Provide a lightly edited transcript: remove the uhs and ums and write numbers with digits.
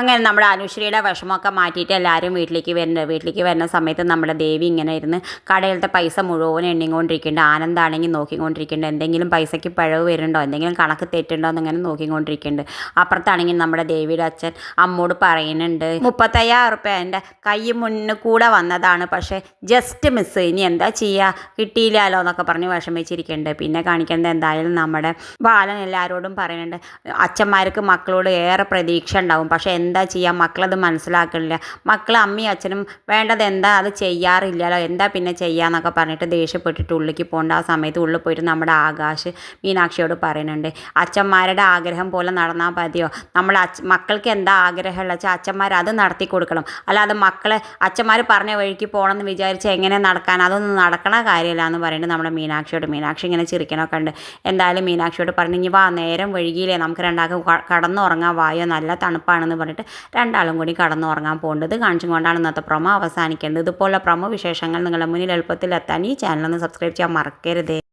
അങ്ങനെ നമ്മുടെ അനുശ്രീയുടെ വിഷമമൊക്കെ മാറ്റിയിട്ട് എല്ലാവരും വീട്ടിലേക്ക് വരുന്ന സമയത്ത് നമ്മുടെ ദേവി ഇങ്ങനെ ഇരുന്ന് കടയിലത്തെ പൈസ മുഴുവൻ എണ്ണിക്കൊണ്ടിരിക്കുന്നുണ്ട്. ആനന്ദാണെങ്കിൽ നോക്കിക്കൊണ്ടിരിക്കുന്നുണ്ട് എന്തെങ്കിലും പൈസയ്ക്ക് പിഴവ് വരുന്നുണ്ടോ, എന്തെങ്കിലും കണക്ക് തെറ്റുണ്ടോ എന്നിങ്ങനെ നോക്കിക്കൊണ്ടിരിക്കുന്നുണ്ട്. അപ്പുറത്താണെങ്കിൽ നമ്മുടെ ദേവിയുടെ അച്ഛൻ അമ്മോട് പറയുന്നുണ്ട്, 35,000 റുപ്യ എൻ്റെ കൈ മുന്നിൽ കൂടെ വന്നതാണ്, പക്ഷേ ജസ്റ്റ് മിസ്, ഇനി എന്താ ചെയ്യുക, കിട്ടിയില്ലല്ലോ എന്നൊക്കെ പറഞ്ഞ് വിഷമിച്ചിരിക്കുന്നുണ്ട്. പിന്നെ കാണിക്കേണ്ടത് എന്തായാലും നമ്മുടെ ബാലൻ എല്ലാവരോടും പറയുന്നുണ്ട്, അച്ഛന്മാർക്ക് മക്കളോട് ഏറെ പ്രതീക്ഷ ഉണ്ടാവും, പക്ഷേ എന്താ ചെയ്യുക, മക്കളത് മനസ്സിലാക്കണില്ല, മക്കൾ അമ്മയും അച്ഛനും വേണ്ടത് എന്താ അത് ചെയ്യാറില്ലല്ലോ, എന്താ പിന്നെ ചെയ്യാന്നൊക്കെ പറഞ്ഞിട്ട് ദേഷ്യപ്പെട്ടിട്ട് ഉള്ളിലേക്ക് പോകേണ്ട. ആ സമയത്ത് ഉള്ളിൽ പോയിട്ട് നമ്മുടെ ആകാശ് മീനാക്ഷിയോട് പറയുന്നുണ്ട്, അച്ഛന്മാരുടെ ആഗ്രഹം പോലെ നടന്നാൽ മതിയോ, നമ്മൾ മക്കൾക്ക് എന്താ ആഗ്രഹമുള്ള വെച്ചാൽ അച്ഛന്മാർ അത് നടത്തി കൊടുക്കണം, അല്ലാതെ മക്കളെ അച്ഛന്മാർ പറഞ്ഞ വഴിക്ക് പോകണമെന്ന് വിചാരിച്ച് എങ്ങനെ നടക്കാൻ, അതൊന്നും നടക്കണ കാര്യമില്ല എന്ന് പറയുന്നത് നമ്മുടെ മീനാക്ഷി ഇങ്ങനെ ചിരിക്കണമൊക്കെ ഉണ്ട്. എന്തായാലും മീനാക്ഷിയോട് പറഞ്ഞു, ഇനി വാ നേരം വൈകിയില്ലേ, നമുക്ക് രണ്ടാൾക്കും കടന്നുറങ്ങാൻ വായോ, നല്ല തണുപ്പാണെന്ന് പറഞ്ഞിട്ട് രണ്ടാളും കൂടി കടന്നുറങ്ങാൻ പോകേണ്ടത് കാണിച്ചും കൊണ്ടാണ് ഇന്നത്തെ പ്രൊമോ അവസാനിക്കേണ്ടത്. ഇതുപോലുള്ള പ്രൊമോ വിശേഷങ്ങൾ നിങ്ങളുടെ മുന്നിൽ എളുപ്പത്തിൽ എത്താൻ ഈ ചാനൽ ഒന്ന് സബ്സ്ക്രൈബ് ചെയ്യാൻ മറക്കരുത്.